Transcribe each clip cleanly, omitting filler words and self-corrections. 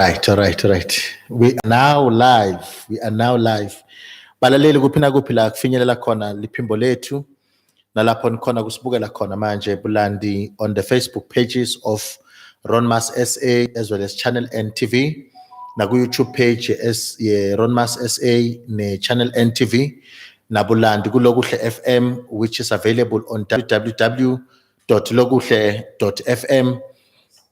Right, all right, all right. We are now live. We are now live. Balaleli kuphi na kuphi la kufinyelela khona liphimbo lethu nalapho nikhona kusibukela khona manje Bulandi on the Facebook pages of Ronmas SA as well as Channel NTV na ku YouTube page Ronmas SA ne Channel NTV na Bulandi kulokuhle FM which is available on www.lokuhle.fm.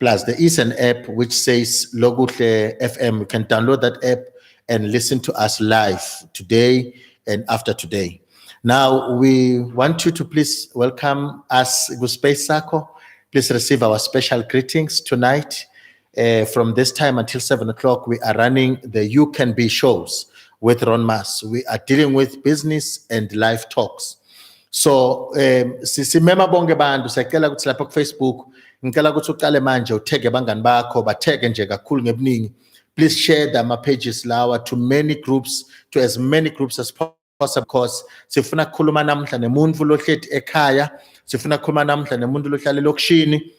Plus, there is an app which says Loguhle FM. You can download that app and listen to us live today and after today. Now, we want you to please welcome us, Guspace Sako. Please receive our special greetings tonight. From this time until 7 o'clock, we are running the You Can Be shows with Ronmas. We are dealing with business and live talks. So, sisimema bonke bantu siyacela ukuthi lapha ku Facebook ngicela ukuthi uqale manje uthege bangani bakho bathege nje kakhulu ngebuningi. Please share them pages lawa to many groups, to as many groups as possible, because sifuna ukukhuluma namhla nemuntu lohlethi ekhaya, sifuna ukukhuluma namhla nemuntu lohlala elokishini,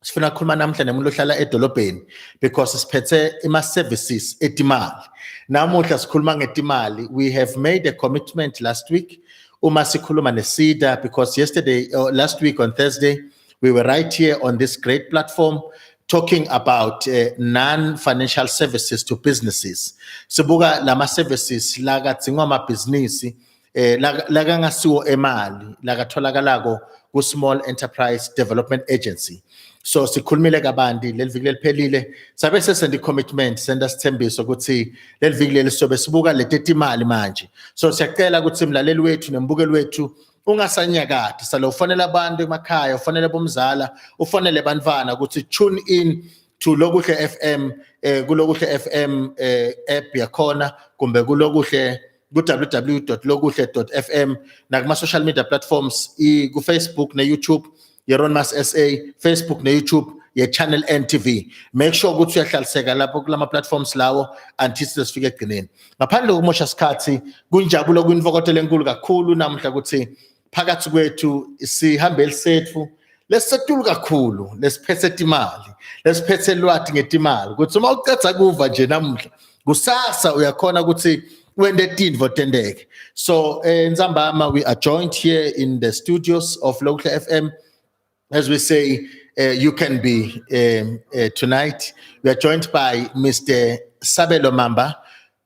sifuna ukukhuluma namhla nemuntu ohlala edolobheni, because siphethe ima services etimali. Namuhla sikhuluma ngetimali. We have made a commitment last week uma sikhuluma neSida, because yesterday or last week on Thursday we were right here on this great platform talking about non-financial services to businesses. Sibuka lama services laga dzingwa mabhizinisi laga ngasiwo emali laga tholakalako ku Small Enterprise Development Agency. So sikhulumile kabandi leliviki leliphelile sabe sesendi commitment senda sithembiso ukuthi leliviki lelisobe sibuka letetimali manje. So siyacela ukuthi mlaleli wethu nembukeli wethu ungasanyakati salo ufanele abantu emakhaya, ufanele bomzala, ufanele bantwana ukuthi tune in to Lokuhle FM, kulokuhle FM app yakhona kumbe kulokuhle www.lokuhle.fm na kuma social media platforms ku Facebook na YouTube Ronmas SA, Facebook na YouTube Channel NTV. Make sure ukuthi uyahlaliseka lapho kulama platforms lawo until sifike egcineni. Ngaphandle kokumosha isikhathi kunjabulo kwinvokotela enkulu kakhulu namhla ukuthi phakathi kwethu sihambeli sethu lesetulu kakhulu lesiphethe imali, lesiphethe lwathi ngetimali ukuthi uma uqedza kuva nje namhla kusasa uyakhona ukuthi wende tindvo tendeke. So Nzambama, we are joined here in the studios of Lokuhle FM. As we say, you can be tonight. We are joined by Mr. Sabelo Mamba,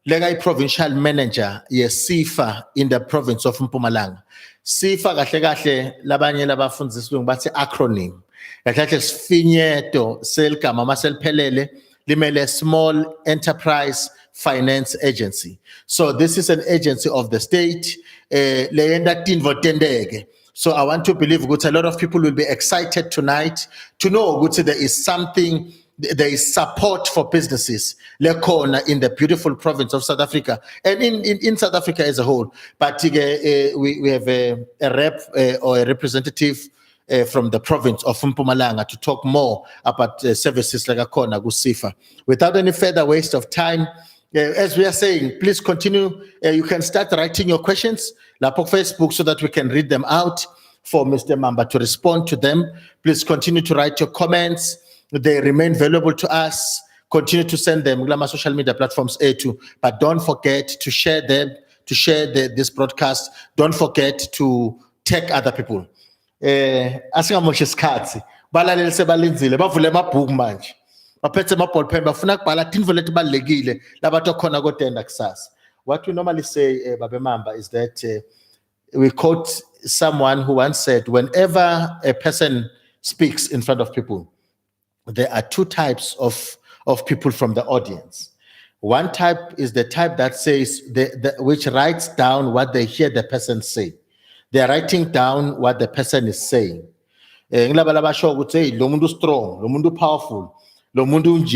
Legai Provincial Manager, SEFA in the province of Mpumalanga. SEFA kahle kahle labanye labafundi isilungu bathi acronym. Kahle kahle sifinyeto selgama maselphelele limele Small Enterprise Finance Agency. So this is an agency of the state. Leyenda tindvo tendeke. So I want to believe that a lot of people will be excited tonight to know that there is something, there is support for businesses in the beautiful province of South Africa and in South Africa as a whole. But we have a rep or a representative from the province of Mpumalanga to talk more about services like Akona Gusifa. Without any further waste of time, as we are saying, please continue. You can start writing your questions on Facebook so that we can read them out for Mr. Mamba to respond to them. Please continue to write your comments. They remain valuable to us. Continue to send them on social media platforms too. But don't forget to share them, to share this broadcast. Don't forget to tag other people. Asingamoshe isikhathi balaleli sebalinzile bavule amabhuku manje. Baphethe amaballpen bafuna ukubhala tindvo letibalekile labathi khona kodenda kusasa. What we normally say Babe Mamba is that we quote someone who once said, whenever a person speaks in front of people, there are two types of people from the audience. One type is the type that says which writes down what they hear the person say. They are writing down what the person is saying. Ngilabala basho ukuthi lo muntu strong, lo muntu powerful, lo muntu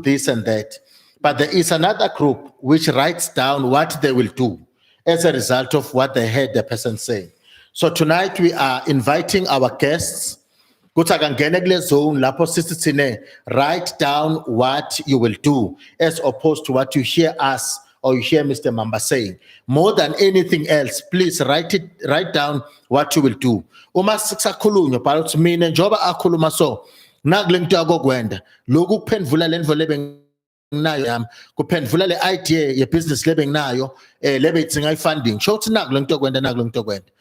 this and that. But there is another group which writes down what they will do as a result of what they heard the person say. So tonight we are inviting our guests. Write down what you will do as opposed to what you hear us or you hear Mr. Mamba saying. More than anything else, please write down what you will do. Uma sisakhulunywa but mina njoba akhuluma so nakulento yakogwenda lokhu kuphendvula lendvo nayo yami kuphendvula le idea ye business lebe nginayo lebe idzinga funding show ukuthi naku lento kwenda naku lento kwenda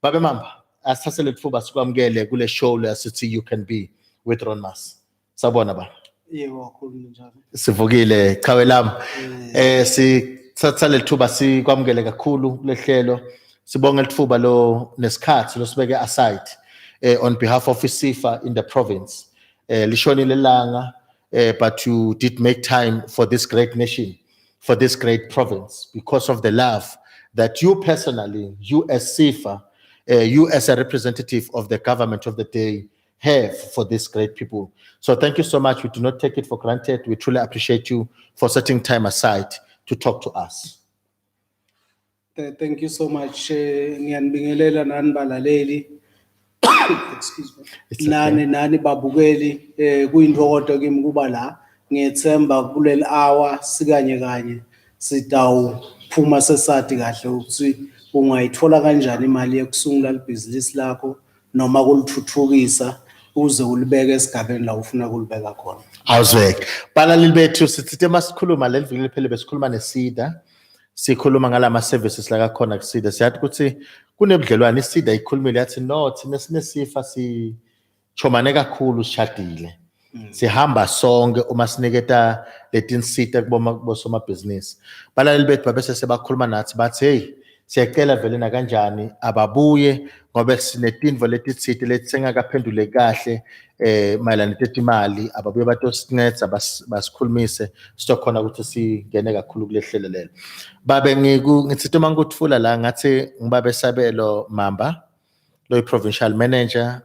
babe mamba asithathe lethuba sikwamukele kule show le sithi you can be with Ronmas sabona ba yebo kakhulu njalo sivukile chawe lami sithatha lethuba sikwamukele kakhulu kulehlelo sibonga lethuba lo nesikhathi lo sibeke aside on behalf of SEFA in the province lishonile langa but you did make time for this great nation, for this great province, because of the love that you personally, you as SEFA, you as a representative of the government of the day have for these great people. So thank you so much. We do not take it for granted. We truly appreciate you for setting time aside to talk to us. Thank you so much. Ngiyanibingelela nani balaleli. Excuse me. Nani babukeli kuyintokodo kimi kuba la ngiyethemba kuleli hour sikanye kanye sitawuphuma sesathi kahle ukuthi ungayithola kanjani imali yokusungula ibhizinisi lakho noma kulithuthukisa uze ulibeke esigabeni la ufuna kulibeka khona. Awuzweke balaleli bethu sithi masikhuluma leli viki liphele besikhuluma neSida sikhuluma ngalama services la khona kuSida siyathi ukuthi kunebudlelwane iSida ikhulumile yathi no thina sineSEFA sichomane kakhulu sishadile sihamba sonke uma siniketa letinsita kubosoma business balaleli bethu babese sebakhuluma nathi bathi hey siyacela vele na kanjani ababuye ngoba sinetinvo letitsite lesingakaphendule kahle mayelana netimali ababuye batosinceda basikhulumise sitokhona ukuthi singene kakhulu kulehlelo lelo babe ngithi uma ngikuthula la ngathi ngibabe Sabelo Mamba lo provincial manager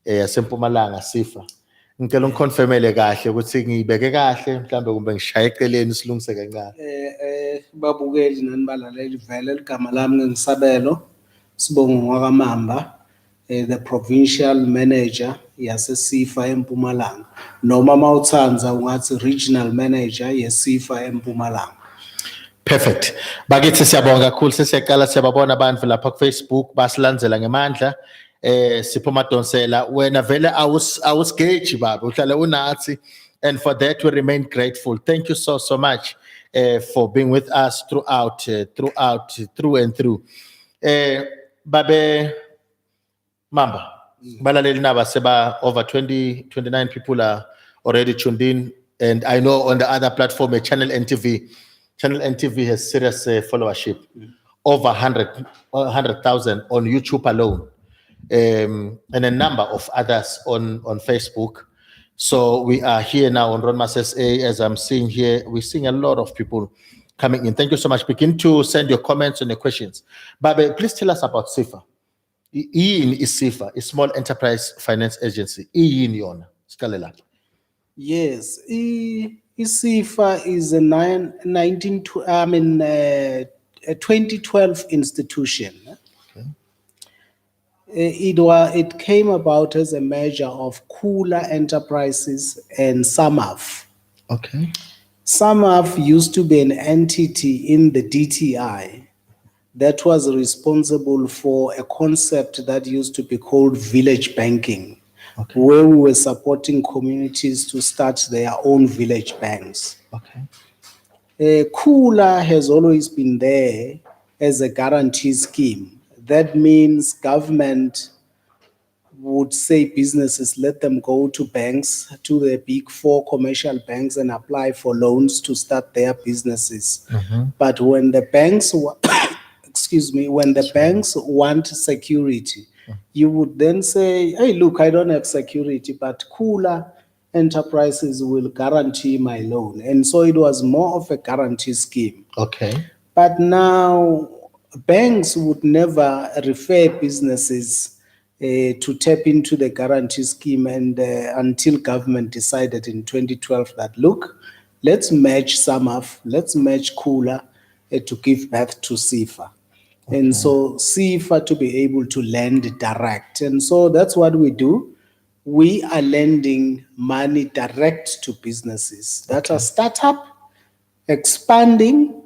yaseMpumalanga SEFA ngicela ungiconfirmele kahle ukuthi ngibeke kahle mhlambe kumbe ngishaye eceleni silungise kancane babukeli nani balaleli vele ligama lami ngingisabelo sibongo wakamamba the provincial manager yaseSEFA eMpumalanga noma mawuthanza ungathi regional manager yeSEFA eMpumalanga. Perfect. Bakithi siyabonga kakhulu sesiyaqala siyababona abantu lapha ku Facebook basilandzela ngemandla siphuma donsela wena vele awusgage baba uhlala unathi and for that we remain grateful. Thank you so much for being with us through and through. Babe Mamba balaleli naba seba over 29 people are already tuned in and I know on the other platform Channel NTV has serious followership over 100,000 on YouTube alone and a number of others on Facebook. So we are here now on Ronmas SA. As I'm seeing here, we're seeing a lot of people coming in. Thank you so much. Begin to send your comments and your questions. Babe, please tell us about SEFA. Is SEFA, a small enterprise finance agency. Yes, SEFA is a 2012 institution. It came about as a merger of Kula Enterprises and SAMAF. Okay. SAMAF used to be an entity in the DTI that was responsible for a concept that used to be called village banking, okay, where we were supporting communities to start their own village banks. Okay. Kula has always been there as a guarantee scheme. That means government would say businesses, let them go to banks, to the big four commercial banks and apply for loans to start their businesses. But when the banks, banks want security, you would then say, hey, look, I don't have security, but Kula Enterprises will guarantee my loan. And so it was more of a guarantee scheme. Okay. But now banks would never refer businesses to tap into the guarantee scheme and until government decided in 2012 that, look, let's merge SAMAF, let's merge Kula to give birth to SEFA. Okay. And so SEFA to be able to lend direct. And so that's what we do. We are lending money direct to businesses that are startup, expanding,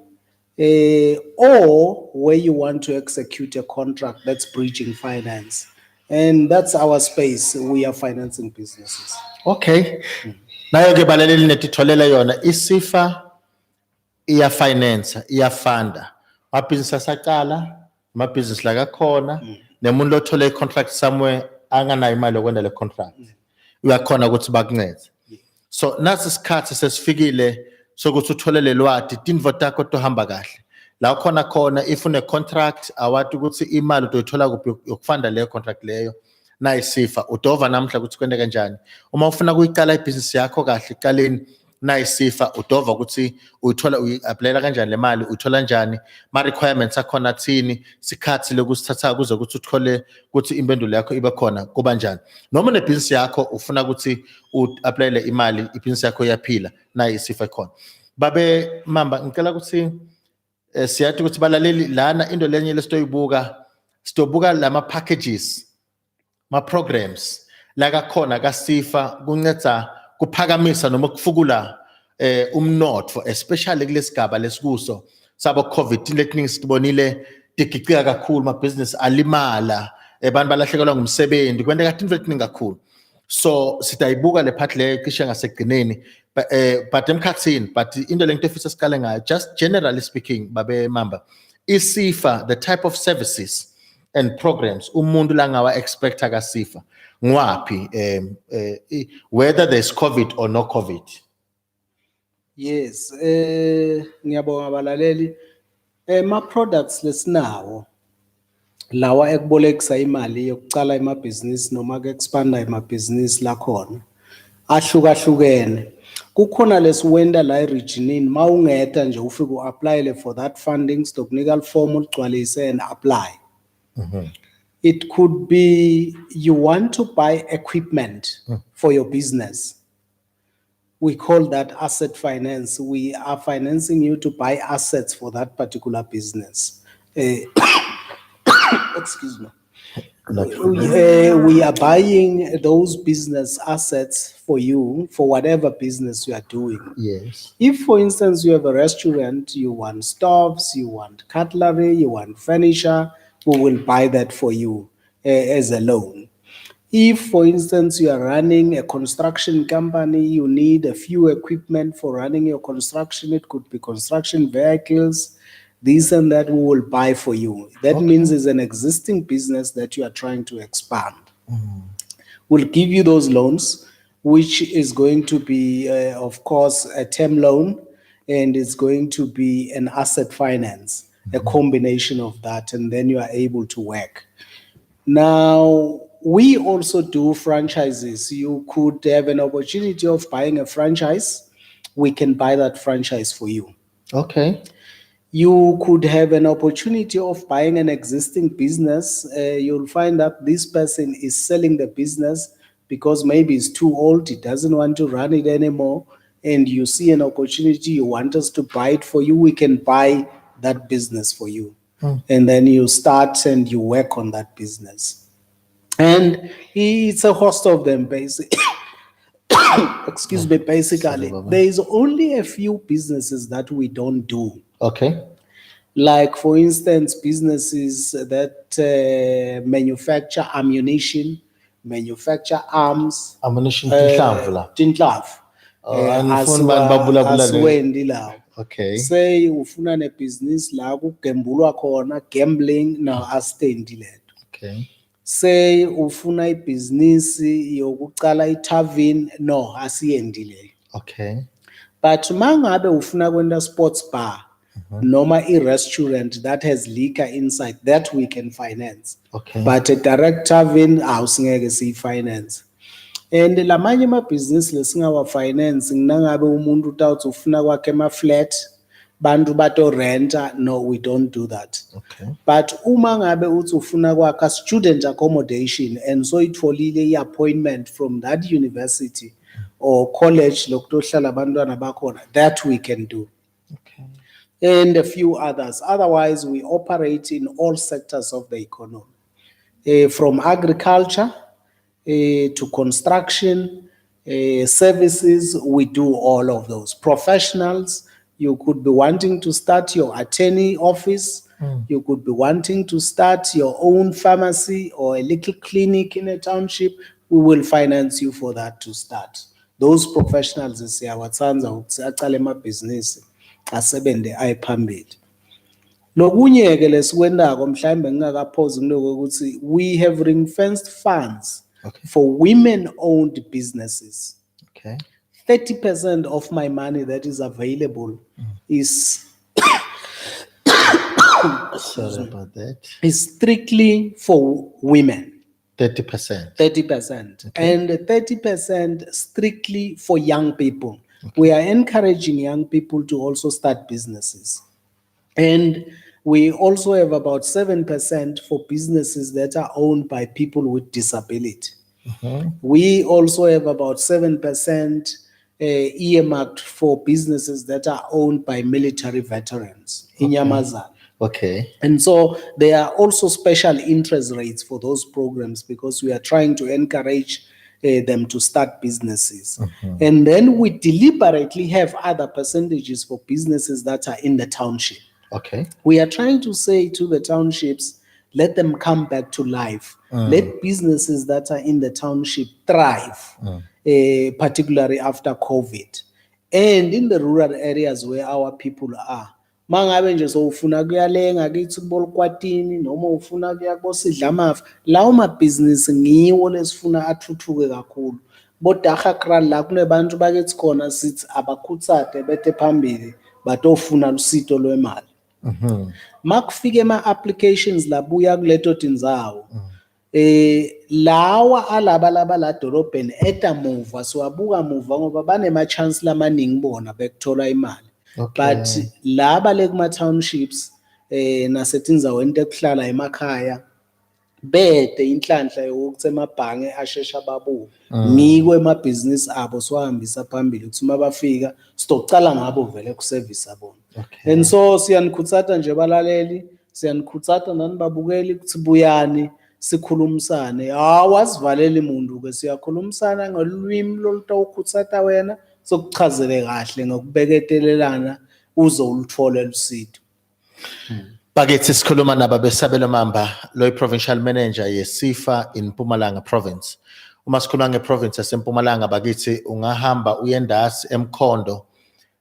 or where you want to execute a contract that's bridging finance. And that's our space. We are financing businesses. Okay. Nayo ke balaleli netitholela yona SEFA iya finance iyafunda amabhizinisi asaqala amabhizinisi la kakhona nemuntu othola icontract somewhere anganayo imali yokwenda le contract uyakhona ukuthi bakuncede. So nasi isikhathi sesifikile sokuthi uthole lelwadi tindvo takho tohamba kahle la khona if une contract awati ukuthi imali utoyithola kuphi yokufunda leyo contract leyo na SEFA udova namhla ukuthi kwende kanjani uma ufuna kuyiqala ibhizinisi yakho kahle iqaleni na SEFA udova ukuthi uyithola uyi-applyela kanjani le mali uyithola kanjani ma requirements akhona thini sikhathi lokusithatha kuze ukuthi uthole ukuthi impendulo yakho ibe khona kuba njani noma nebhizinisi yakho ufuna ukuthi u-applyele imali ibhizinisi yakho iyaphila na SEFA khona babe mamba ngicela ukuthi siyathi ukuthi balaleli lana into lenye lesitoyibuka sitobuka lama packages ma programs la kakhona ka SEFA kunceda kuphakamisa noma kufukula umnotfo especially kulesigaba lesikuso sabo covid letiningi sibonile tigicika kakhulu ma business alimala abantu balahlekelwa ngumsebenzi kwendeka into letiningi kakhulu so sitayibuka le part le cishe ngasekugcineni but emkhatsini but into lento efisa sikale ngayo just generally speaking babe mamba SEFA the type of services and programs umuntu la ngawa expecta ka SEFA ngwapi whether there's covid or no covid. Yes, ngiyabonga balaleli. Ma products lesinawo lawa ekubolekisa imali yokucala emabhizinisi noma ke expanda emabhizinisi la khona ahlukahlukene. Kukhona lesiwenda la regionini mawungeta nje ufike uapplyele for that funding stokunika form uligcwalise and apply. It could be you want to buy equipment for your business. We call that asset finance. We are financing you to buy assets for that particular business. Excuse me. We are buying those business assets for you for whatever business you are doing. Yes. If, for instance, you have a restaurant, you want stoves, you want cutlery, you want furniture, we will buy that for you as a loan. If, for instance, you are running a construction company, you need a few equipment for running your construction. It could be construction vehicles, this and that we will buy for you. That means it's an existing business that you are trying to expand. We'll give you those loans, which is going to be, of course, a term loan, and it's going to be an asset finance, a combination of that, and then you are able to work. Now, we also do franchises. You could have an opportunity of buying a franchise. We can buy that franchise for you. Okay. You could have an opportunity of buying an existing business. You'll find that this person is selling the business because maybe it's too old, he doesn't want to run it anymore, and you see an opportunity, you want us to buy it for you, we can buy that business for you. And then you start and you work on that business. And it's a host of them, basically. Excuse me, basically. There is only a few businesses that we don't do. Okay. Like, for instance, businesses that manufacture ammunition, manufacture arms. Ammunition tinhlamvu la. Tinhlamvu. Angifuni bani babulabula Asiwendi lawo. Okay. Say ufuna ne business la kugembulwa khona, gambling, no astendi leto. Okay. Say ufuna ibhizinisi yokucala itavern, no asiyendi leyo. Okay. But mangabe ufuna kwenda sports bar noma i-restaurant that has liquor inside, that we can finance. Okay. But a direct tavern awusingeke siyi-finance. And lamanye amabhizinisi lesingawa finance nangabe umuntu utawuthi ufuna kwakhe ama-flat bantu bato renta, no, we don't do that. Okay. But uma ngabe uthi ufuna kwakha student accommodation and so itfolile i-appointment from that university or college lokutohlala abantwana bakhona, that we can do. Okay. And a few others. Otherwise, we operate in all sectors of the economy, from agriculture to construction, services, we do all of those. Professionals, you could be wanting to start your attorney office, you could be wanting to start your own pharmacy or a little clinic in a township, we will finance you for that to start. those professionals siyawathanda ukuthi aqale amabhizinisi asebenze ayiphambili. Lokunye ke lesikwendako mhlambe ngingakaphozi kuloko ukuthi we have ring-fenced funds for women-owned businesses. Okay. 30% of my money that is available is Sorry about that. is strictly for women. 30%. 30%. And 30% strictly for young people. We are encouraging young people to also start businesses. And we also have about 7% for businesses that are owned by people with disability. We also have about 7% earmarked for businesses that are owned by military veterans in Yamazan. Okay. And so there are also special interest rates for those programs because we are trying to encourage them to start businesses. And then we deliberately have other percentages for businesses that are in the township. Okay. We are trying to say to the townships, let them come back to life. Let businesses that are in the township thrive, particularly after COVID. And in the rural areas where our people are. Mangabe nje so ufuna kuyale ngakithi kubolkwatini noma ufuna kuya kusidlamafa lawo mabhizinisi ngiwo lesifuna athuthuke kakhulu bodakhakra la kunebantu bakithi khona sithi abakhutsate bethe phambili batofuna lusito lwemali. Makufike ama-applications labuya kuleto tindzawo lawa alaba la dolobheni etamuva siwabuka muva ngoba banema-chance lamaningi bona bekuthola imali. But laba le kuma townships nasetindzaweni tekuhlala emakhaya bede inhlanhla yokuthi emabhange ashesha babuke ngikwe emabhizinisi abo siwahambisa phambili ukuthi mabafika sitocala ngabo vele kuservice abona. And so siyanikhutsata nje balaleli, siyanikhutsata nani babukeli ukuthi buyani sikhulumisane. Awasivaleli muntu ke siyakhulumisana ngolwimi lolutawukhutsata wena sokuchazele kahle ngokubeketelelana uze ulithole lusito. Bakithi sikhuluma naba besabelo mamba lo provincial manager ye SEFA in Mpumalanga province. Uma sikhuluma ngeprovince yaseMpumalanga bakithi ungahamba uyendasi eMkhondo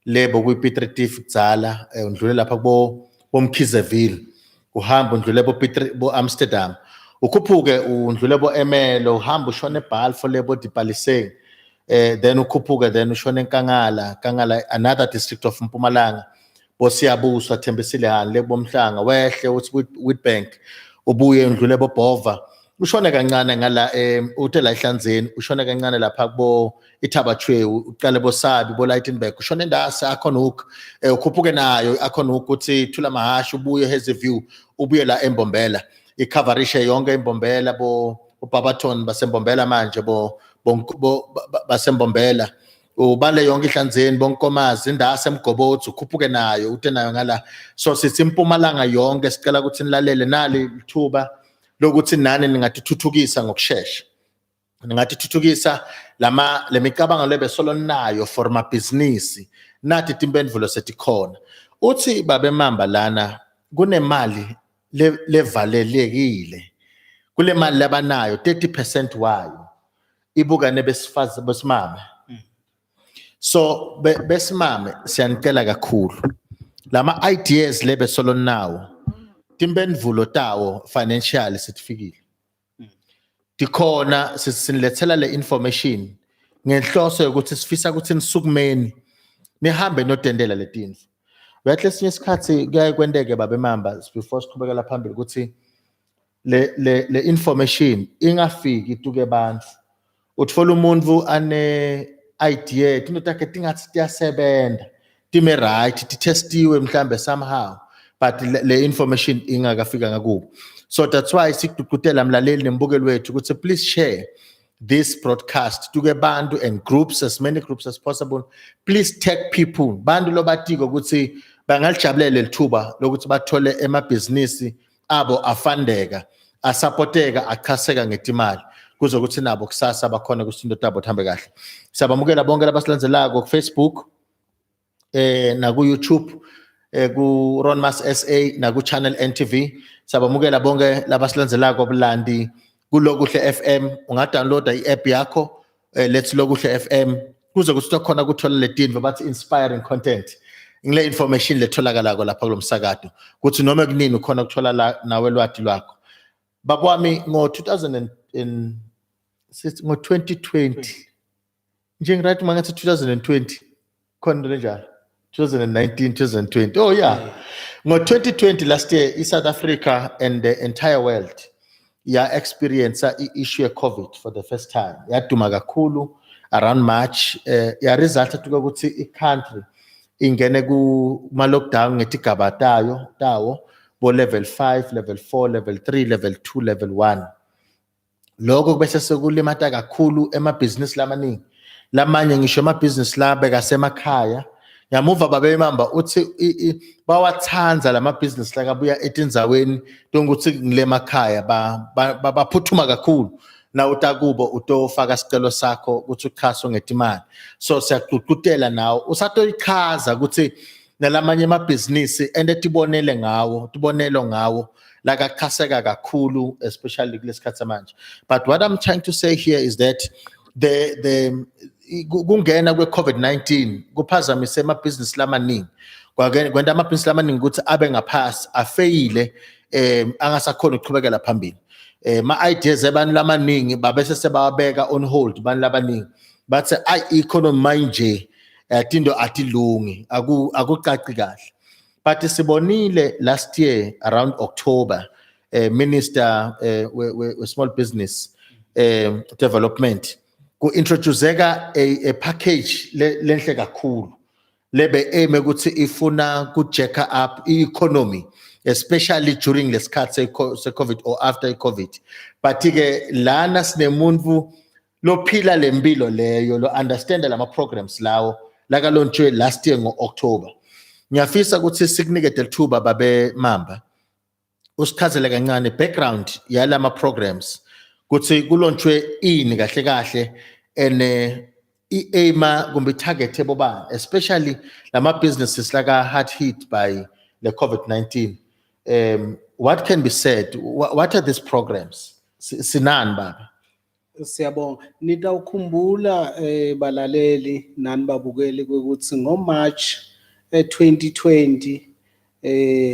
lebo kuyiPitritif kudzala undlule lapha bomkhizeville uhamba undlule bo Amsterdam ukhuphuke undlule bo Emelo uhamba ushone eBalfour lebo Dipaliseng then ukhuphuke then ushone eNkangala another district of Mpumalanga bosiyabuswa Thembisile hani lebo Mhlanga wehle uthi Witbank ubuye undlule bo Bova ushone kancane ngala uthe la eHlanzeni ushone kancane lapha kubo iThabachwe uqale boSabi bo Lightenburg ushone endasi akhona ukhuphuke nayo akhona ukuthi Thula Mahashe ubuye Hazyview ubuye la eMbombela icoverishe yonke eMbombela bo Barberton baseMbombela manje bo baseMbombela ubale yonke iHlanzeni bonkomazi indasi eMgobotsi ukhuphuke nayo uthe nayo ngala so sithi iMpumalanga yonke sicela ukuthi nilalele nali lithuba lokuthi nani ningatithuthukisa ngokusheshsha ningatithuthukisa lemicabango lebesolo nayo for ma business nathi timpendulo setikhona uthi babe mamba lana kunemali levalelekile kule mali labanayo 30% wayo ibuka nebesifazi besimame so besimame siyanicela kakhulu lama ideas lebesolo nawo timpendulo tawo financial sitifikile dikhona sisinilethela le information ngenhloso yokuthi sifisa ukuthi nisukumeni nihambe nodendela letindlu behle sinye isikhathi kuyaye kwendeke babe mamba before siqhubekela phambili ukuthi le information ingafiki ituke abantu utfola umuntu ane idea into takhe tingathi tiyasebenza time right titestiwe mhlambe somehow but le information ingakafika ngakubo so that's why sikudukutela mlaleli nembukeli wethu ukuthi please share this broadcast to bantu and groups as many groups as possible please tag people bantu lobatiko ukuthi bangalijabulele lithuba lokuthi bathole emabhizinisi abo afandeka asupporteka achaseka ngetimali kuzokuthi nabo kusasa bakhona kusindo tabo thambe kahle siyabamukela bonke labasilandzelako ku Facebook na ku YouTube ku Ronmas SA na ku Channel NTV siyabamukela bonke labasilandzelako Bulandi kulokuhle FM ungadownloada iApp yakho Let's Lokuhle FM kuze kuthi khona kuthola le dinvo bathi inspiring content ngile information letholakala lapha kulomsakazo kuthi noma kunini ukhona ukuthola la nawe lwadi lwakho babami ngo 2020 nje right mangathi 2020 khona njalo 2019 2020 oh yeah ngo 2020 last year South Africa and the entire world experience issue of COVID for the first time yaduma kakhulu around March ya result ukuthi i-country ingene kuma lockdown ngetigaba tawo bo level 5 level 4 level 3 level 2 level 1 lokho bese sekulimata kakhulu emabhizinisi lamaningi lamanye ngisho amabhizinisi la bekasemakhaya yamuva babemamba uthi bawathanza lamabhizinisi la kabuya etindzaweni tonguthi ngilemakhaya baphuthuma kakhulu na utakubo utofaka sicelo sakho ukuthi ukhaso ngetimali so siyaququtela nawo usatoyichaza ukuthi nalamanye amabhizinisi tibonelo ngawo lakachaseka kakhulu especially kulesikhathi manje but what I'm trying to say here is that the kungena kwe-COVID-19 kuphazamise amabhizinisi lamaningi kwenta amabhizinisi lamaningi ukuthi abe ngaphasi afeyile angasakhona ukuqhubekela phambili ma-ideas abantu lamaningi babese sebawabeka on hold abantu labaningi bathi i-economy manje tindo atilungi akucaci kahle but sibonile last year around October minister we small business development ku introduceka a package lenhle kakhulu lebe aim ukuthi ifuna ku jack up economy especially during lesikhathi se-COVID or after COVID but ke lana sinemuntu lophila lempilo leyo lo understand lama programs lawo laka launchwe last year ngo-October ngiyafisa ukuthi sikunike delthuba babe mamba usichazele kancane background yalama programs kuthi kulonchwe ini kahle ene i-aima kumbe target ebobani especially lama businesses laka hard hit by the COVID-19 what can be said what are these programs sinani baba Siyabonga nitawukhumbula balaleli nani babukeli ukuthi ngoMarch 2020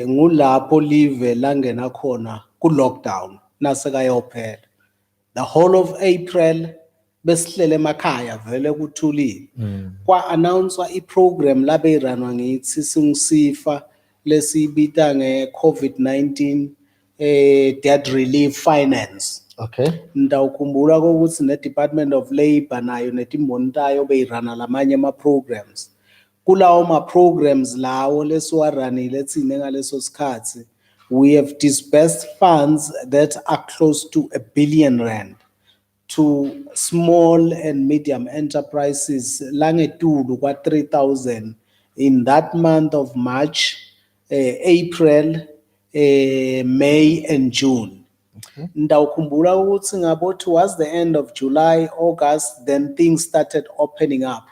ngulapho live langena khona ku lockdown nasekayophela the whole of April besihlele emakhaya vele kuthulile kwa announcewa iprogram labe iranwa ngithi SEFA lesibita nge-COVID-19 debt relief finance. Okay. Ndawukhumbula ukuthi ne-Department of Labour nayo netimbonitayo beyirana lamanye ama-programs. Kulawo ma-programs lawo lesiwaranile thine ngaleso sikhathi we have disbursed funds that are close to R1 billion to small and medium enterprises langetulu kwa 3,000 in that month of March, April, May and June. Ndawukhumbula ukuthi ngabo towards the end of July, August, then things started opening up.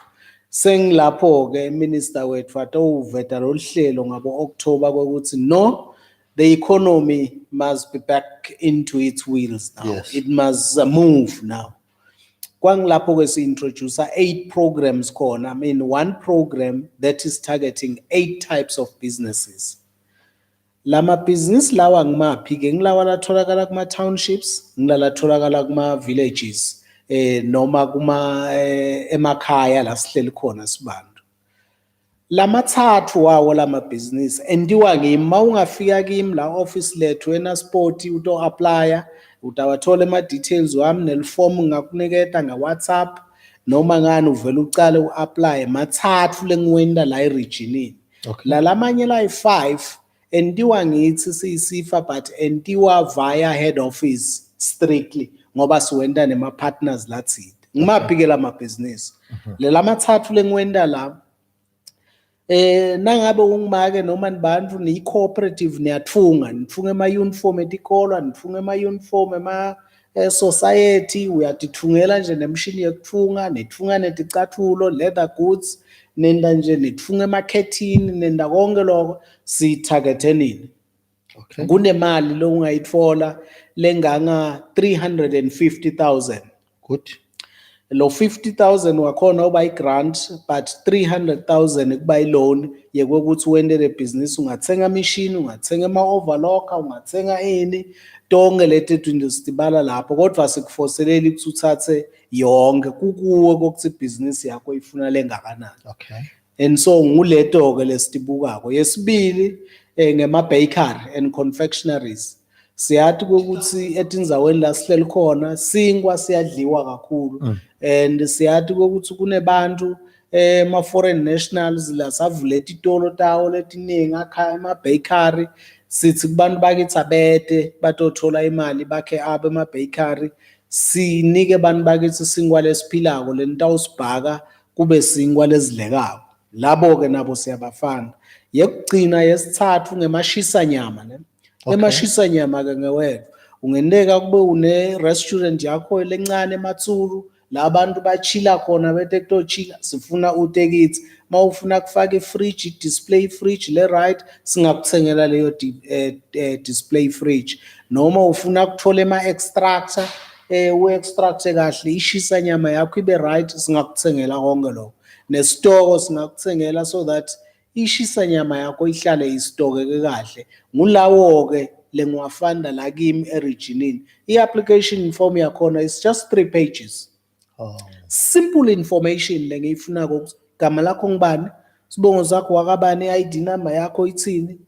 Sengilapho ke minister wethu atowuveta lo hlelo ngabo October ukuthi no, the economy must be back into its wheels now. Yes. It must move now. Kwangilapho ke si-introduce 8 programs khona. I mean, one program that is targeting 8 types of businesses. Lama business lawa ngimaphi ke ngilawa latholakala kuma townships, ngilalatholakala kuma villages, noma kuma emakhaya la sihleli khona sibantu. Lamathathu wawo lama business endiwa ngimi mawungafika kimi la office lethu wena sport uto apply utawathola ama details wami nelform ngakuniketa nga WhatsApp noma ngani uvela ucale uapply mathathu lengiwenda la eregionini. Okay. La lamanye la 5 endiwa ngithi siyiSEFA but endiwa via head office strictly ngoba siwenda nema partners lathi. Ngimaphi la ma business. Le lamathathu lengiwenda la nangabe ungimake noma nibantu ni cooperative niyatfunga nitfunga ema uniform etikolo nitfunga ema uniform ema society uyatithungela nje nemshini yekutfunga nitfunga neticathulo leather goods nenda nje nitfunga emakhethini nenda konke lokho si targetenini. Okay. Kunemali lo ungayitfola lenganga 350,000. Good. lo 50,000 wakhona uba i-grant but 300,000 kuba i-loan yekwokuthi wende le business ungathenga machine, ungathenga ama-overlocker, ungathenga ini, tonke leti zinto sitibala lapho kodwa sikufoseleli ukuthi uthathe yonke kukuwe kokuthi ibhizinisi yakho ifuna lengakanani. Okay. And so nguleto-ke lesitibukako. Yesibili ngema-bakery and confectionaries. Siyathi ukuthi etindzaweni la sihleli khona sinkwa siyadliwa kakhulu and siyathi ukuthi kunebantu ma-foreign nationals la savula ititolo tawo letiningi akhaya ama-bakery sithi kubantu bakithi abede batothola imali bakhe abe ema-bakery sinike abantu bakithi sinkwa lesiphilako lenitawusibhaka kube sinkwa lezidlekako labo-ke nabo siyabafana. Yekugcina yesithathu ngemashisa nyama ne. Emashisa nyama ke ngewethu ungeneka kube une restaurant yakho lencane eMatsulu la bantu bachila khona bete kutochila sifuna utekithi mawufuna kufaka ifridge display fridge le right singakuthengela leyo display fridge noma ufuna ukuthola ema extractor u-extract kahle ishisa nyama yakho ibe right singakuthengela konke lokho nesitoko singakuthengela so that ishisa nyama yakho ihlale isitokeke kahle ngulawo-ke lengiwafanda la kimi eregionini. I-application form yakhona is just 3 pages. Simple information lengiyifunako ukuthi gama lakho ngibani, sibongo sakho wakabani, i-ID number yakho ithini,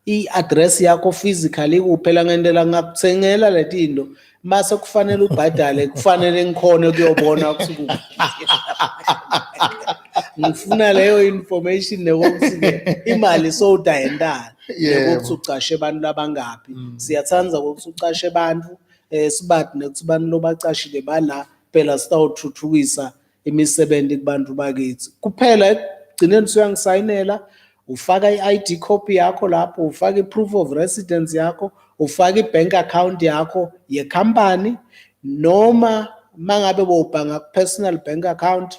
i-address yakho physically kuphela ngendlela ngakuthengela letinto mase kufanele ubhadale kufanele ngikhona kuyobona ukuthi ngifuna leyo information nekokuthi imali sowudayendana nekokuthi ucashe abantu labangaphi siyathanda ukuthi ucashe abantu sibathi nekuthi abantu lobacashile bala phela sitawuthuthukisa imisebenzi kubantu bakithi kuphela ekugcineni uyangisayinela ufaka i-ID copy yakho lapho ufaka i-proof of residence yakho ufaka i-bank account yakho ye-company noma mangabe bowubhanga ku-personal bank account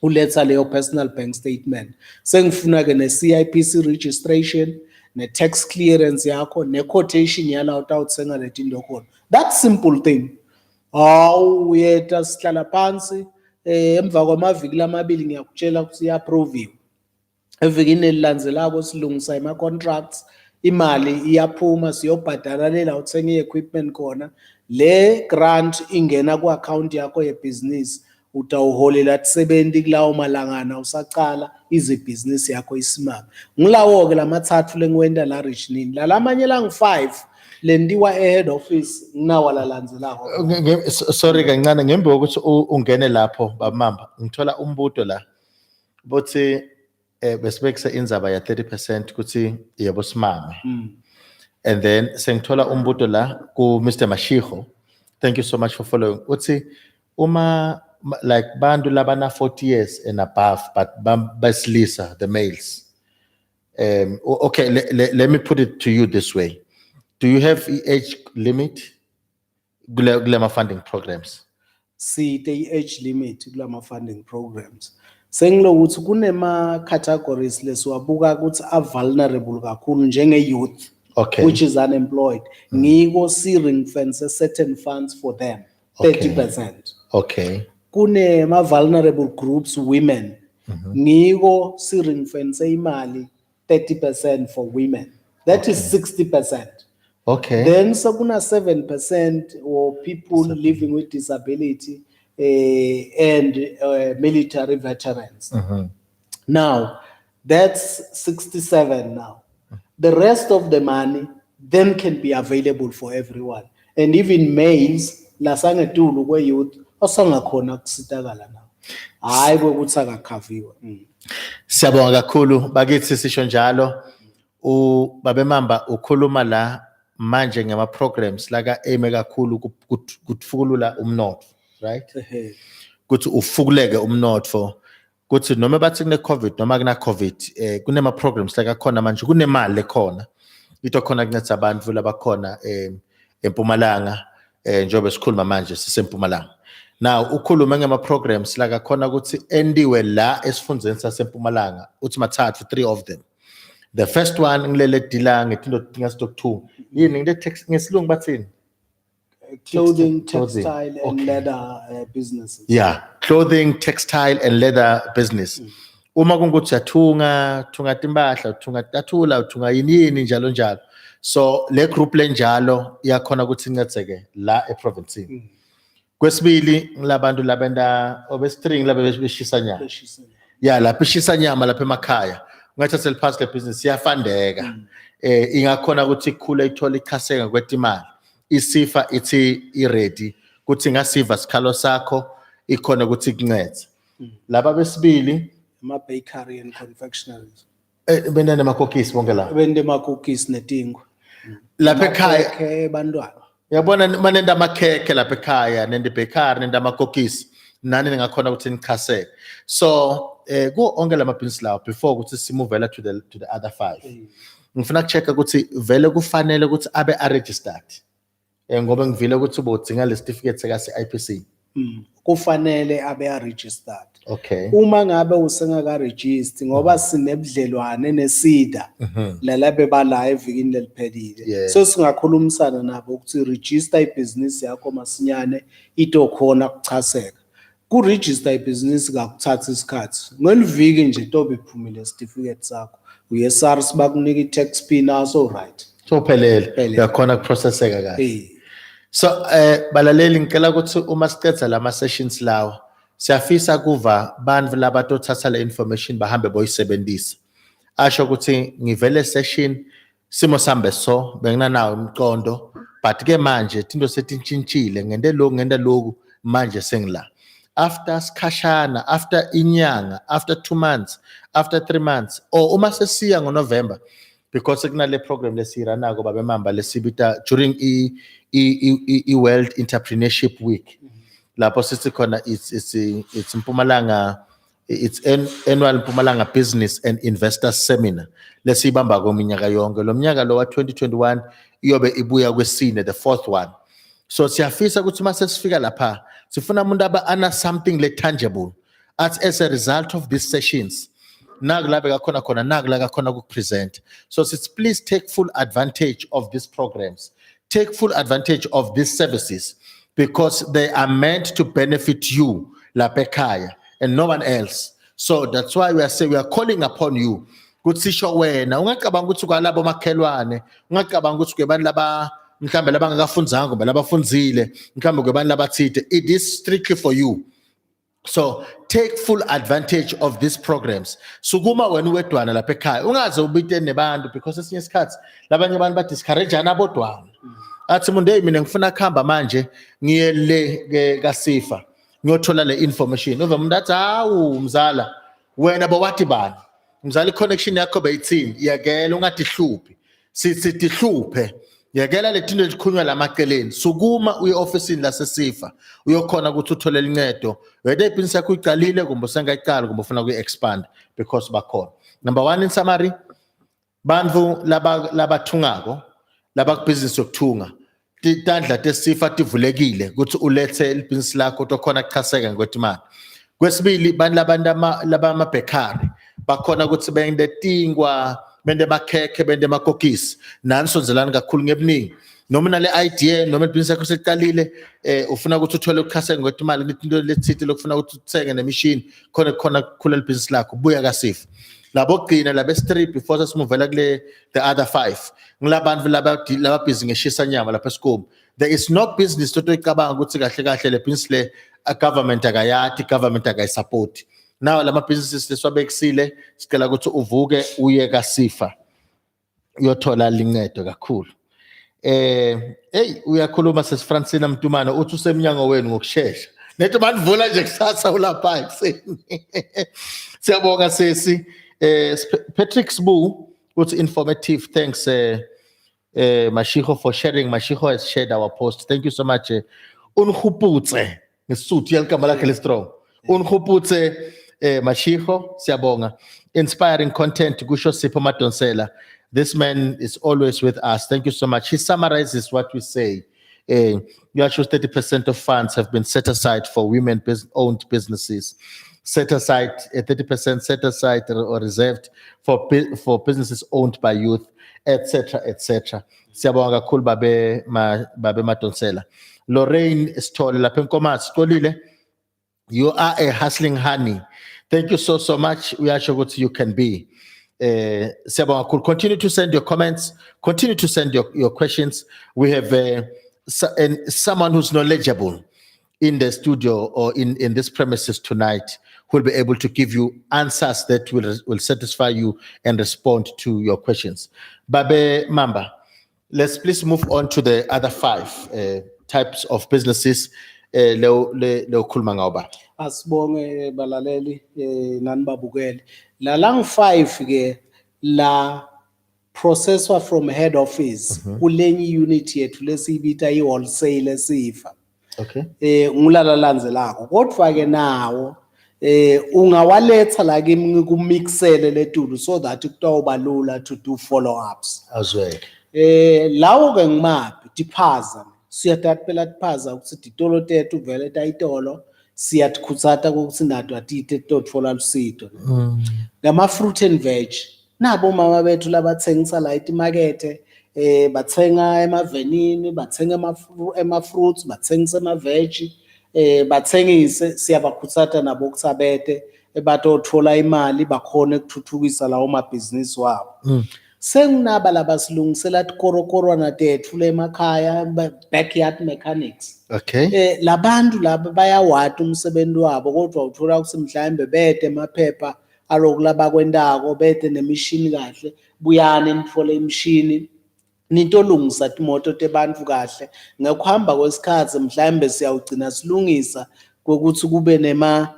uletha leyo personal bank statement. Sengifuna ke ne-CIPC registration, ne-tax clearance yakho, ne-quotation yala utawuthenga letinto khona. That simple thing. Uyeta sihlala phansi emva kwamaviki lamabili ngiyakutshela ukuthi iapprove. Evikini elilandzelako silungisa ama-contracts, imali iyaphuma siyobhadala lela uthenga i-equipment khona. Le grant ingena ku-account yakho ye-business. Utawuholela 70 kulawo malangana usaqala ize business yakho isimama. Ngilawo ke lamathathu lengiwenda la regionini. La lamanye la ngi5 lendiwa head office nginawa la landzelako. Sorry kancane ngembe ukuthi ungene lapho bamamba ngithola umbuto la. Bothi besibekisa inzaba ya 30% kuthi yebo simame. And then sengithola umbuto la ku Mr Mashigo. Thank you so much for following. Uthi uma like bandu labana 40 years and above but basilisa the males okay let me put it to you this way. Do you have age limit gulama funding programs? See the age limit gulama funding programs sengilo ukuthi kunema categories lesiwabuka ukuthi are vulnerable kakhulu njenge youth, okay, which is unemployed. Ngiko ring fence certain funds for them 30%. Okay. Kune ma vulnerable groups women ngiko ring fence imali 30% for women. That is 60%. Okay. Then sakuna 7% or people living with disability and military veterans. Now that's 67 now. The rest of the money then can be available for everyone, and even males la sangetulu kwe youth osangakhona kusitakala nawo hayi kokuthi akakhaviwe. Siyabonga kakhulu bakithi sisho njalo babemamba ukhuluma la manje ngama programs laka aim kakhulu kutfukulula umnotho, right? Kuthi ufukuleke umnotho kuthi noma bathi kune covid noma kuna covid kunema programs laka khona manje kunemali lekhona ito khona kunceda abantu labakhona eMpumalanga njobe sikhuluma manje siseMpumalanga. Now ukhuluma ngama programs laka khona ukuthi endiwe la esifundzeni saseMpumalanga uthi mathathu 3 of them. The first one ngilele dila ngetindo tinga stock 2 yini ngile text ngesilungu bathini Clothing, Clothing. textile, and Okay. leather businesses. Yeah, clothing, textile and leather business. Uma kungukuthi thunga timpahla, thunga tathula, thunga yini njalo njalo. So le group lenjalo iyakhona ukuthi incedeke la eprovince. Kwesibili labantu labenda obestring labe beshisa nyama. Yeah, lapha ishisa nyama lapha emakhaya. Ungathatha phansi le business iyafandeka. Ingakhona ukuthi ikhule ithola ikhaseka kwetimali. ISEFA ithi iready kuthi ngasiva sikhalo sakho ikhona ukuthi kuncede. Laba besibili Bakery and confectionaries. benda namakokisi bonke la. Bende cookies netingwe. Lapha ekhaya Ke bantwana. yabona manenda amakhekhe lapha ekhaya nende bakery nenda amakokisi nani ningakhona ukuthi nikhaseke. So ku onke lama business lawo before ukuthi simuvela to the other 5. Ngifuna ukuchecka ukuthi vele kufanele ukuthi abe registered. Ngoba ngivile ukuthi ubodzinga le certificate seka IPC. Kufanele abe registered. Okay. Uma ngabe usengaka register ngoba sinebudlelwane neSIDA lalabe bala evikini leliphelile. So singakhulumisana nabo ukuthi register ibusiness yakho masinyane itokhona kuchaseka. Ku register ibusiness akuthatha isikhathi. Ngeliviki nje tobe iphumile certificate sakho. Uye SARS bakunika i-tax pin aso right. So phelele yakhona kuprocesseka kahle. So balaleli ngicela ukuthi uma siqedza lama sessions lawo siyafisa kuva bantu labatothatha le information bahambe boyisebenzisa. Asho ukuthi ngivele session simo sambe so benginanawo umqondo but ke manje into setintshintshile ngende lokhu manje sengila. After skashana, after inyanga, after 2 months, after 3 months, or uma sesiya ngoNovember, because kunale program lesiranako babemamba lesibita during i World Entrepreneurship Week. Lapho sithi khona it's Mpumalanga, it's annual Mpumalanga Business and Investors Seminar. Lesibamba kominyaka yonke. Lo mnyaka lo wa 2021 iyobe ibuya kwesine, the 4th one. So siyafisa ukuthi mase sifika lapha sifuna umuntu ana something le tangible as a result of these sessions. Naglabe gakhona khona nagla gakhona ukupresent. So please take full advantage of these programs. Take full advantage of these services because they are meant to benefit you lapha ekhaya and no one else. So that's why we are calling upon you. Kuthi sho wena ungacabanga ukuthi kwalabo makhelwane, ungacabanga ukuthi kubantu laba mhlambe labangakafundzanga kumbe labafundzile mhlambe kubantu labathide. It is strictly for you. So take full advantage of these programs. Sukuma wena wedwana lapha ekhaya ungaze ubite nebantu because esinye isikhathi labanye abantu ba discourage abodwana. Athi umuntu hey mina ngifuna kuhamba manje ngiye le kaSEFA ngiyothola le information. Uve umuntu athi hawu mzala wena bowathi bani? Mzala iconnection yakho beyithini? Iyakela ungatihlupi. Sithi hluphe. Yakela lethinto elikhunywa lamaceleni. Sukuma uye officeini la SEFA uyokhona ukuthi uthole lincedo. Whether ibhizinisi yakho iqalile kumbe usengayicala kumbe ufuna ukuyi-expand because bakhona. Number 1 in summary, bantu labathungako, laba kubhizinisi yokuthunga. Tandla teSEFA tivulekile ukuthi ulethe ibhizinisi lakho tokhona kuchaseka ngokwetimali. Kwesibili bantu laba bakery bakhona ukuthi bende tingwa bende bakhekhe bende makokisi nanisonzelana kakhulu ngebuningi noma nale idea noma ibhizinisi yakho seqalile ufuna ukuthi uthole ukukhaseka ngokwetimali into lethiti lokufuna ukuthi uthenge nemishini khona khula ibhizinisi lakho buya kaSEFA. Labo gcina labe strip before simuvela kule the other 5 ngilabantu laba busy ngeshisa nyama lapha eSikhumba. There is no business totoyicabanga ukuthi kahle kahle le business le government akayathi, government akayisupport. Now lama businesses leswabekisile sicela ukuthi uvuke uye kaSEFA uyothola lincedo kakhulu. Hey uyakhuluma sesifrancina Mtumana uthi usemnyango wenu ngokusheshsha. Nethi bandivula nje kusasa ulapha ekseni. Siyabonga sesi. Patrick Sbu, what's informative. Thanks, Mashiho, for sharing. Mashiho has shared our post. Thank you so much. Unkhuputse, ngesuthi yalkama lakhe lestrong. Unkhuputse, Mashiho, siyabonga. Inspiring content, Gusho Sipho Madonsela. This man is always with us. Thank you so much. He summarizes what we say. You actually 30% of funds have been set aside for women-owned businesses. set aside, a 30% set aside or reserved for businesses owned by youth, etc., etc. Siyabonga kakhulu babe Madonsela. Lorraine Sithole lapha eNkomazi, Xolile, you are a hustling honey. Thank you so much. We are sure you can be. Siyabonga kakhulu. Continue to send your comments. Continue to send your questions. We have someone who's knowledgeable in the studio or in this premises tonight who will be able to give you answers that will satisfy you and respond to your questions. Babe Mamba, let's please move on to the other 5 types of businesses. Leo khuluma ngawuba. Asibonge balaleli nani babukeli. La lang 5 ke la processor from head office kulenye unit yethu lesiyibita iwholesale SEFA. Okay. Ngulala landzelako. Kodwa ke nawo ungawaletha la kimi ngikumixele letulu so that kutawuba lula to do follow ups. Azwe. Lawo ke ngimaphi tiphaza. Siyathatha phela tiphaza ukuthi ditolo tethu vele tayitolo siyatikutsata ukuthi nato atite totfola lusito. Ngama fruit and veg. Nabo mama bethu labathengisa la etimakethe bathenga emavenini, bathenga ema fruits, bathengisa ema veg, bathengise siyabakhutsata nabo ukuthi batothola imali bakhona ukuthuthukisa lawo mabhizinisi wabo. Senginaba labasilungisela tikorokorwana tethu le emakhaya backyard mechanics. Okay. Labantu laba bayawata umsebenzi wabo kodwa uthola ukuthi mhlawumbe bede emaphepha alokulaba kwendako bede nemishini kahle buyane nitfole imishini ninto lungisa timoto tebantu kahle ngekuhamba kwesikhathi mhlawumbe siyawugcina silungisa ukuthi kube nema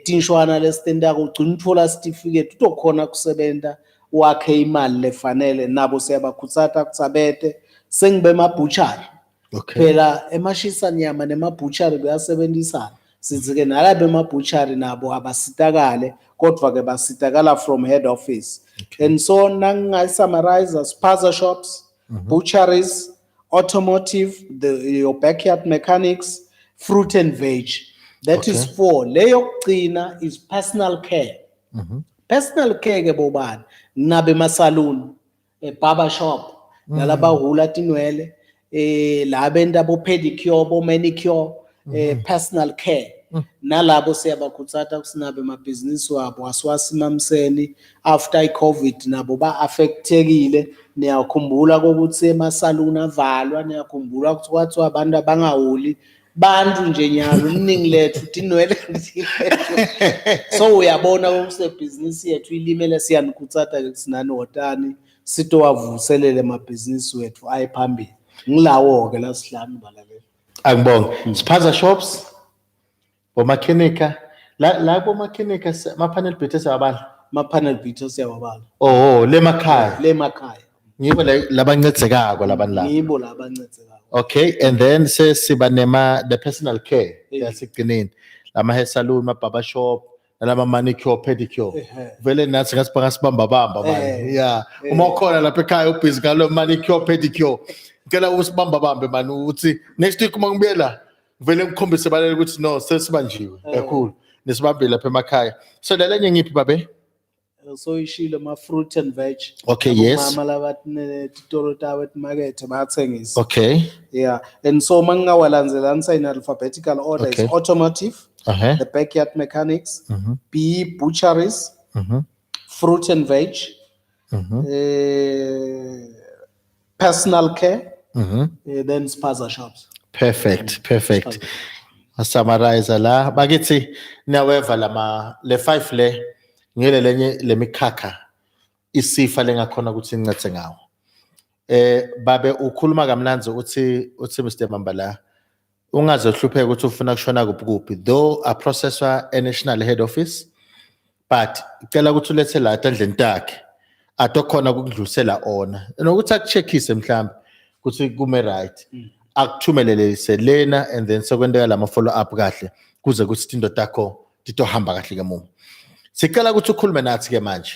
tinshwana lesitendako ugcina uthola certificate utokhona kusebenta wakhe imali lefanele nabo siyabakhutsata kusabete sengibe emabhuchari. Okay. Phela emashisa nyama nemabhuchari kuyasebenzisana sithi ke nalabo emabhuchari nabo abasitakale kodwa ke basitakala from head office. Okay. And so nangai summarize as spaza shops, butcheries, automotive, your backyard mechanics, fruit and veg. That is 4. Leyo kugcina is personal care. Personal care ke bobani nabe masalon, barber shop, nalaba hula tinwele, labenda bo pedicure, bo manicure, personal care. Nalabo siyabakhutsata kusinabe amabhizinisi wabo aswasimamseni after iCovid nabo ba affectekile. Niyakhumbula ukuthi emasalon avalwa, niyakhumbula ukuthi kwathiwa abantu abangaholi bantu nje nyalo iningi lethu tinwele. So uyabona ukuthi business yethu ilimele siyanikhutsata ke sinani hotani sitowavuselele amabhizinisi wethu ayiphambili. Ngilawo ke la sihlanu balalela. Angibonge. Spaza shops, bomakhenika, la bomakhenika ma-panel beaters yabala. Ma-panel beaters yawabala. Oh, le makhaya. Le makhaya. Ngibo labancedekako labantu la. Ngibo labancedekako. Okay, and then siba the personal care yasekugcineni. Lama hair salon, ma barber shop, nalama manicure, pedicure. Vele nathi ngasibamba manje. Yeah. Uma ukhona lapha ekhaya ubhizi ngalo manicure, pedicure. Ngicela usibamba manje uthi next week uma ngibuyela vele ngikhombise balele ukuthi no sesibanjiwe kakhulu nesibambile lapha emakhaya. So lelenye ngiphi babe? So ishilo ma fruit and veg. Okay, yes. Mama labathi titolo tawo etimakethe bayathengisa. Okay. Yeah. And so mangawalandzelanisa in alphabetical order is automotive, the backyard mechanics, PE butcheries, fruit and veg, personal care, then spaza shops. Perfect. Summarize la bakithi naweva le 5 le ngile lenye lemikhakha isifa lengakhona ukuthi ngincethe ngawo. Babe ukhuluma kamnanzi uthi Mr Mambala ungaze uhlupheke ukuthi ufuna kushona kuphi though a processor a national head office but icela ukuthi ulethe la endleni takhe atokhona ukudlulisela ona nokuthi akucheckise mhlambe ukuthi kume right akuthumelele selena and then sekwendeka lama follow up kahle kuze kuthi into takho titohamba kahle ke mumo. Sicela ukuthi ukhulume nathi ke manje.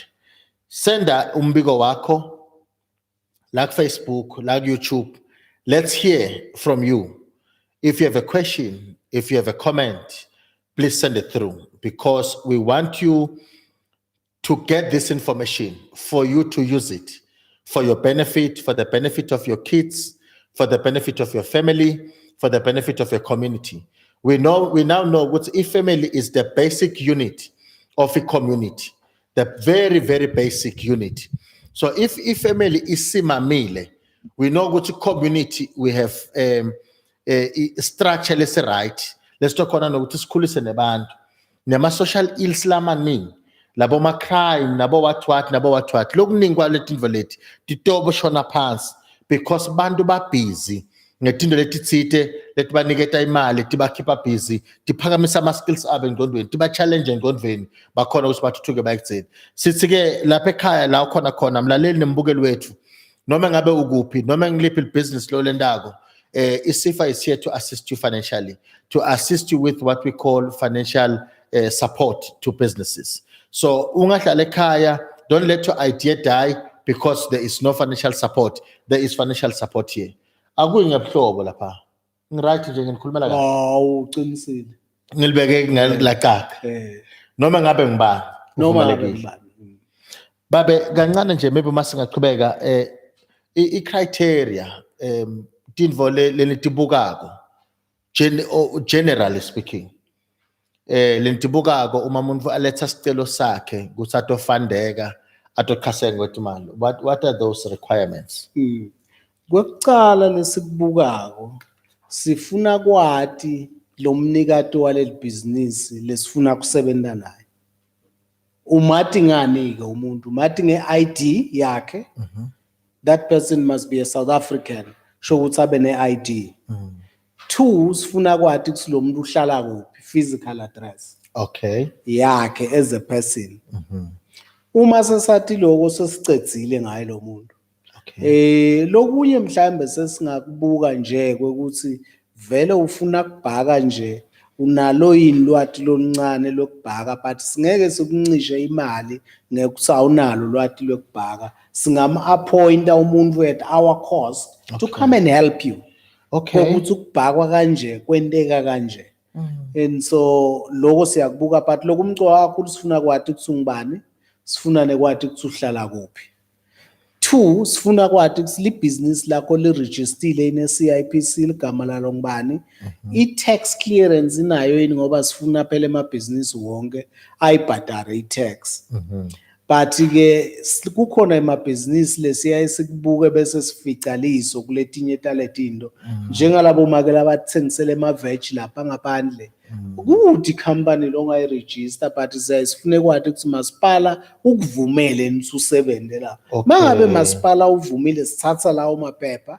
Senda umbiko wakho like Facebook, like YouTube. Let's hear from you. If you have a question, if you have a comment, please send it through. because we want you to get this information, for you to use it for your benefit, for the benefit of your kids, for the benefit of your family, for the benefit of your community. We now know what if family is the basic unit of a community, the very, very basic unit. So if family is simamile, we know what community we have a structure let's right. Let's talk on ukuthi sikhulise nebantu. Nema social ills lamaningi. Labo ma crime, nabo what, nabo what. Lokuningi kwalethi into leti titobo shona phansi because bantu ba busy. Ngetinto letitsite letibaniketa imali tibakhipha busy tiphakamisa ama skills abo engqondweni tiba challenge engqondweni bakhona ukuthi bathuthuke bayekuthini sithi ke lapha ekhaya la khona mlaleli nembukeli wethu noma ngabe ukuphi noma ngiliphi business lo lendako SEFA is here to assist you financially, to assist you with what we call financial support to businesses. So ungahlala ekhaya, don't let your idea die because there is no financial support. There is financial support here. Akuyi ngebuhlobo lapha. Ngiright nje nginikhuluma la. Uqinisile. Ngilibeke ngelaqaka. Noma ngabe ngibani. Noma ngabe ngibani. Babe kancane nje maybe masingaqhubeka I criteria tinvo lenitibukako generally speaking lenitibukako uma umuntu aletha sicelo sakhe ukuthi atofundeka atokhaseka kwetimali what are those requirements? Kwekucala lesikubukako sifuna kwati lo mnikati waleli business lesifuna kusebenta naye. Umathi ngani ke umuntu umathi nge-ID yakhe. That person must be a South African. Show ukuthi abe ne-ID. 2 sifuna kwati ukuthi lo muntu uhlala kuphi, physical address. Okay. Yakhe as a person. Uma sesathi lokho sesicedzile ngaye lo muntu. Okay. Lokunye mhlambe sesingakubuka nje ukuthi vele ufuna kubhaka nje unalo yini lwati loncane lokubhaka but singeke sikuncishe imali ngekusawunalo lwati lokubhaka. Singama appointa umuntu at our cost to come and help you. Okay. Ukuthi ukubhakwa kanje kwenteka kanje. And so lokho siyakubuka but lokumco kakhulu sifuna kwati ukuthi ungubani, sifuna nekwati ukuthi uhlala kuphi. 2 sifuna kwati ukuthi li business lakho li registered ine CIPC ligama lalo ngubani. I tax clearance inayo yini ngoba sifuna phela ema business wonke ayibhadare I tax. But ke kukhona emabhizinisi lesiyaye sikubuke bese sifica liso kuletinye taletindo njengalabo makela abathengisela ema-veg lapha ngaphandle ukuthi company longayi register but sifune kwathi ukuthi masipala ukuvumele nithi usebenze la mangabe masipala uvumile sithatha lawo maphepha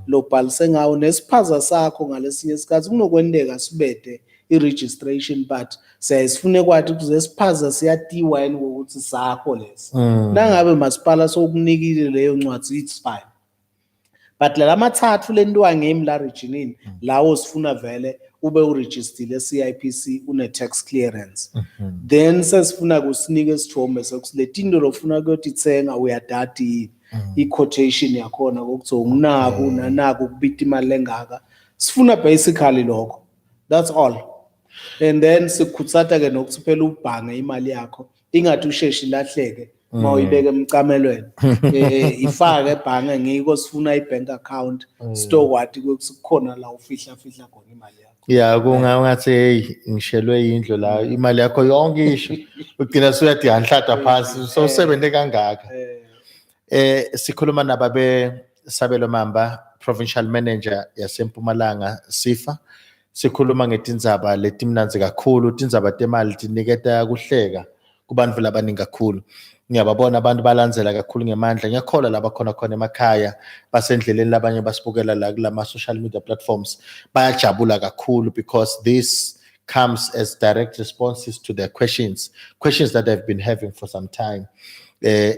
lo bhalise ngawo nesiphaza sakho ngalesinye isikhathi kunokwendeka sibede I-registration but sifune kwathi kuze siphaza siyatiwa yini ukuthi sakho lesi nangabe masipala sokunikile leyo ncwadi it's fine but la mathathu lentwa ngemi la regionini lawo sifuna vele ube uregistered CIPC une tax clearance then sesifuna kusinike isithombe sokusiletindo lofuna kuyotithenga uyadati I-quotation yakhona ukuthi unginako nanako ukubita imali lengaka sifuna basically lokho that's all. And then sikhutsata ke nokuthi phela ubhange imali yakho ingathi usheshi lahleke mawuyibeke emcamelweni ifake ebhange ngiko sifuna ibank account store kwathi kukhona la ufihla khona imali yakho yeah kungathi hey ngishelwe indlu la imali yakho yonke isho ugcina suyathi hanhlata phansi so usebenze kangaka sikhuluma nababe Sabelo Mamba provincial manager yaseMpumalanga SEFA sikhuluma ngetindzaba letimnanzi kakhulu tindzaba temali tiniketa kuhleka kubantu labaningi kakhulu ngiyababona abantu balandzela kakhulu ngemandla ngiyakholwa laba khona emakhaya basendleleni labanye basibukela la kulama social media platforms bayajabula kakhulu because this comes as direct responses to their questions that they've been having for some time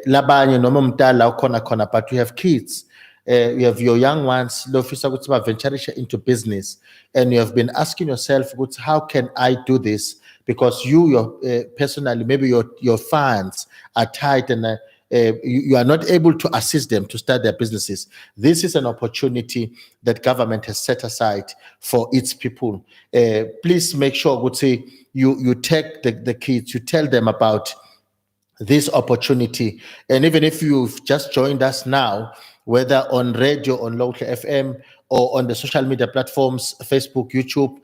labanye noma umntala ukhona but we have kids. You have your young ones, venture into business, and you have been asking yourself, how can I do this? Because you personally, maybe your funds are tight and you are not able to assist them to start their businesses. This is an opportunity that government has set aside for its people. Please make sure, would say, you take the kids, you tell them about this opportunity. And even if you've just joined us now, whether on radio, on local FM, or on the social media platforms, Facebook, YouTube,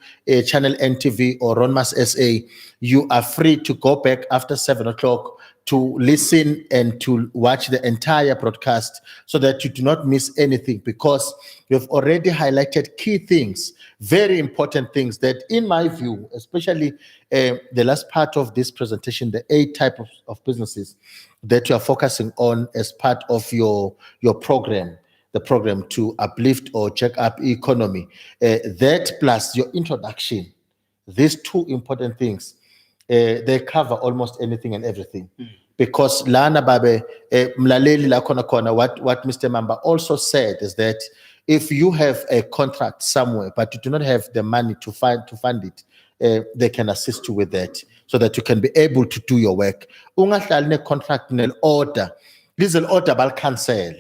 Channel NTV, or Ronmas SA, you are free to go back after 7 o'clock to listen and to watch the entire broadcast so that you do not miss anything, because we've already highlighted key things, very important things that, in my view, especially the last part of this presentation, the 8 type of businesses that you are focusing on as part of your program, the program to uplift or check up economy, that plus your introduction, these 2 important things, they cover almost anything and everything. Because lana babe mlaleli la khona khona, what Mr. Mamba also said is that if you have a contract somewhere but you do not have the money to fund it, they can assist you with that so that you can be able to do your work. Ungahlali ne contract nel order, diesel order bal cancel,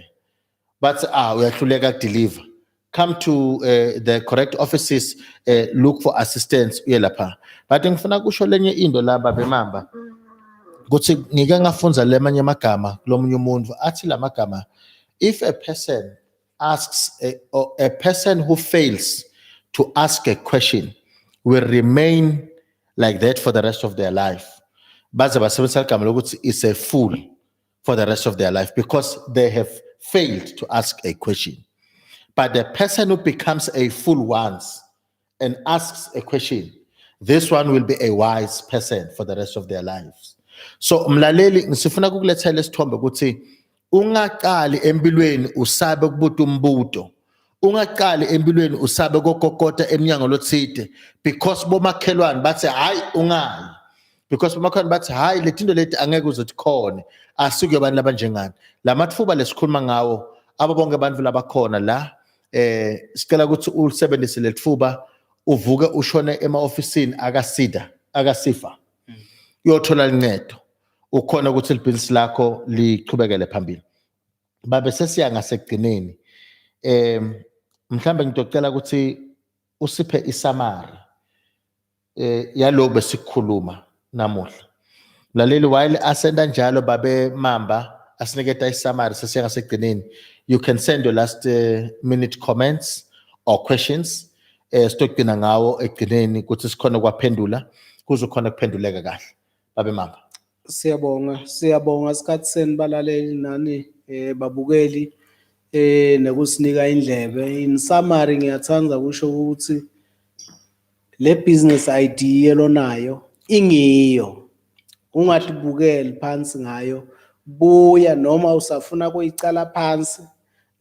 but uyahluleka deliver. Come to the correct offices, look for assistance uyelapha. But ngifuna kusho lenye into la babe Mamba, kuthi ngike ngafunza lemanye amagama kulomunye umuntu athi lamagama, if a person asks or a person who fails to ask a question will remain like that for the rest of their life, baze basebenzisa igama lokuthi is a fool for the rest of their life, because they have failed to ask a question. But the person who becomes a fool once and asks a question, this one will be a wise person for the rest of their lives. So mlaleli ngisifuna kukulethela isithombe ukuthi ungaqali empilweni usabe ukubuta umbuto, ungaqali empilweni usabe kokokota eminyango lotsite, because bomakhelwane bathi hayi ungayi, because bomakhelwane bathi hayi lethinto leti angeke uzothi khona, asuke abantu labanjengani. Lamathuba lesikhuluma ngawo abo bonke abantu labakhona la, sicela ukuthi ulisebenzise lethuba uvuke ushone ema-ofisini akasifa uyothola lincedo, ukhona ukuthi libhizinisi lakho liqhubekele phambili. Babe sesiya ngasekugcineni, mhlambe ngidocela ukuthi usiphe isamari yalo besikhuluma namuhla. Mlaleli while asenda njalo babe Mamba asiniketa isamari sesiya ngasekugcineni, you can send your last minute comments or questions sitogcina ngawo ekugcineni ukuthi sikhona kwaphendula kuzokhona kuphenduleka kahle. Babe Mamba, siyabonga sikhathi senibalaleli nani babukeli nekusinika indlebe. In summary ngiyathanda kusho ukuthi le business idea lonayo ingiyo, ungatibukeli phansi ngayo, buya noma usafuna kuyicala phansi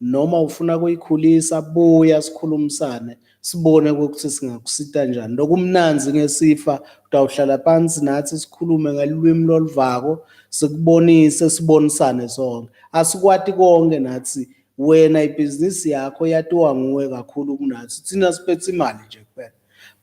noma ufuna kuyikhulisa, buya sikhulumisane sibone ukuthi singakusita njani. Lokumnanzi ngeSEFA utawuhlala phansi nathi sikhulume ngalwimi loluvako, sikubonise sibonisane sonke. Asikwati konke nathi, wena ibhizinisi yakho yatiwa nguwe kakhulu kunathi, thina siphethe imali nje kuphela.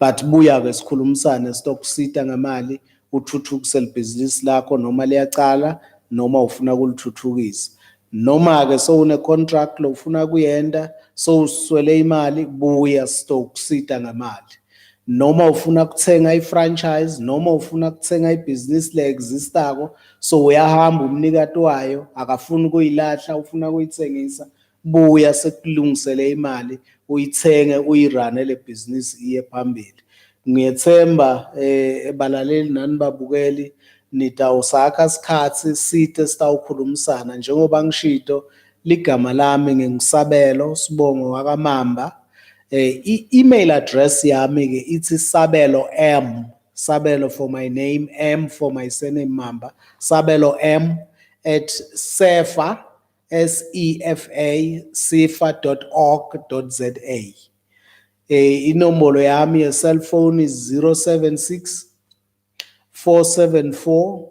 But buya ke sikhulumisane sitokusita ngemali uthuthukise libhizinisi lakho, noma liyacala noma ufuna ukulithuthukisa. Noma ke so une contract lo ufuna kuyenda, so uswele imali, buya sitokusita ngemali. Noma ufuna kuthenga i-franchise, noma ufuna kuthenga ibhizinisi le-existako, so uyahamba umnikati wayo akafuni kuyilahla ufuna kuyithengisa, buya sekulungisele imali uyithenge uyirane le business iye phambili. Ngiyethemba balaleli nani babukeli nitawusakha isikhathi site sitawukhulumisana, njengoba ngishito ligama lami ngingisabelo Sibongo wakamamba. I-email address yami ke ithi Sabelo M, Sabelo for my name, M for my surname Mamba, Sabelo M at SEFA, SEFA, sefa.org.za. Inombolo yami ye cell phone is 076 474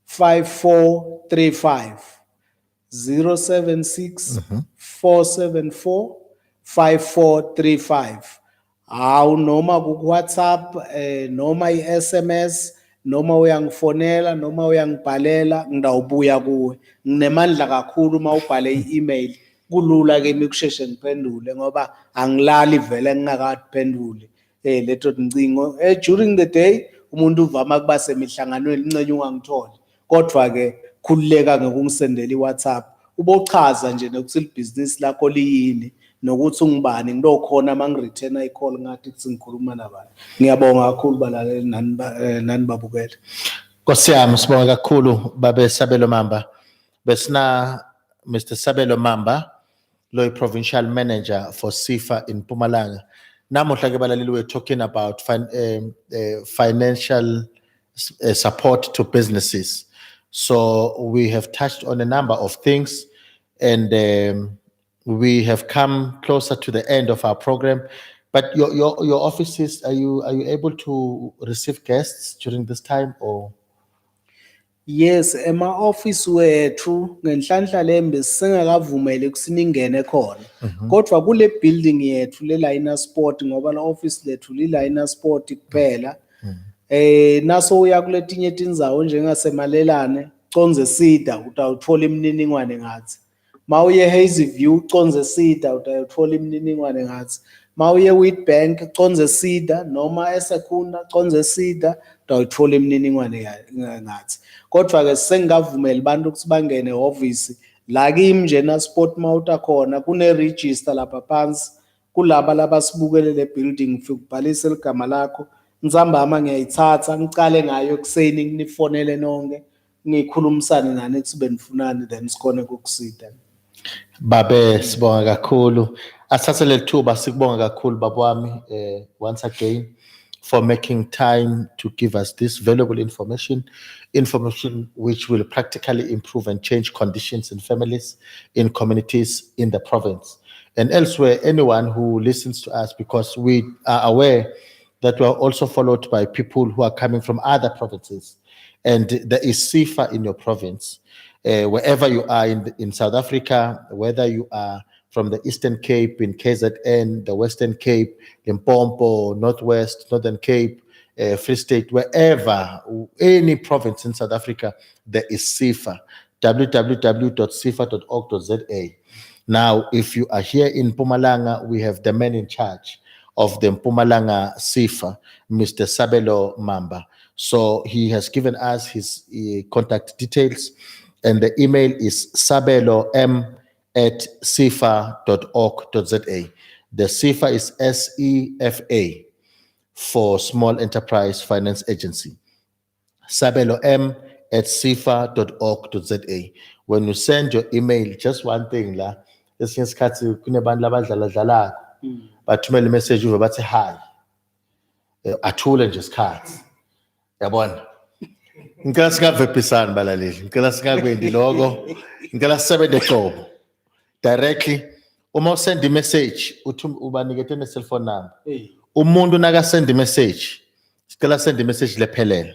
5435. 076 474 5435. Awu noma ku WhatsApp noma i-SMS noma uyangifonela noma uyangibhalela ngidawubuya kuwe. Nginemandla kakhulu uma ubhale i-email kulula ke mikusheshe ngiphendule ngoba angilali vele ngingakaphenduli leto dincingo. During the day umuntu uvama kuba semihlanganweni incenye ungangitholi. Kodwa ke khulileka ngokungisendela iWhatsApp. Ubochaza nje nokuthi ibhizinisi lakho liyini nokuthi ungibani ngilokhona mangireturn i-call ngathi kuthi ngikhuluma nabani. Ngiyabonga kakhulu balaleli nani babukele. Nkosi yami sibonga kakhulu babe Sabelo Mamba. Besina Mr. Sabelo Mamba, lo provincial manager for SEFA in Mpumalanga. Namuhla ke balaleli we're talking about financial support to businesses. So we have touched on a number of things, and we have come closer to the end of our program. But your offices, are you able to receive guests during this time or? Yes, ema-office wethu ngenhlanhla lembe singakavumeli ukusiningene khona. Kodwa kule building yethu le-Liner Sport ngoba la office lethu li-Liner Sport kuphela. Naso uya kuletinye tindzawo njengasemalelane, Conze Sida utawuthola imininingwane ngathi. Mawuye Hazy View, Conze Sida utawuthola imininingwane ngathi. Mawuye Wheatbank, Conze Sida noma eSekunda, Conze Sida utawuthola imininingwane ngathi. Kodwa ke sengavumela abantu ukuthi bangene office la kimi nje na sport mawuta khona kune register lapha phansi kulaba labasibukele le building ufike ubhalise igama lakho nzambama ngiyayithatha ngicale ngayo kuseni nginifonele nonke ngikhulumisane nani ukuthi benifunani then sikhona ukukusida. Babe sibonga kakhulu. Asathe lethuba sikubonga kakhulu baba wami once again for making time to give us this valuable information which will practically improve and change conditions in families, in communities, in the province and elsewhere. Anyone who listens to us, because we are aware that we are also followed by people who are coming from other provinces, and there is SEFA in your province. Wherever you are in South Africa, whether you are from the Eastern Cape in KZN, the Western Cape, Limpopo, Northwest, Northern Cape, Free State, wherever, any province in South Africa, there is SEFA, www.sefa.org.za. Now, if you are here in Mpumalanga, we have the man in charge of the Mpumalanga SEFA, Mr. Sabelo Mamba. So he has given us his contact details, and the email is sabelom@sefa.org.za. The SEFA is SEFA for Small Enterprise Finance Agency. sabelom@sefa.org.za. When you send your email, just one thing la, esinye isikhathi kunebantu labadlala bathumela imessage uve bathi hi. Athule nje isikhathi. Yabona? Ngicela singavephisani balaleli. Ngicela singakwendi lokho. Ngicela sisebenze qobo. Directly uma usend message uthi ubanikete ne cell phone number. Umuntu naka send message, sicela send message lephelele.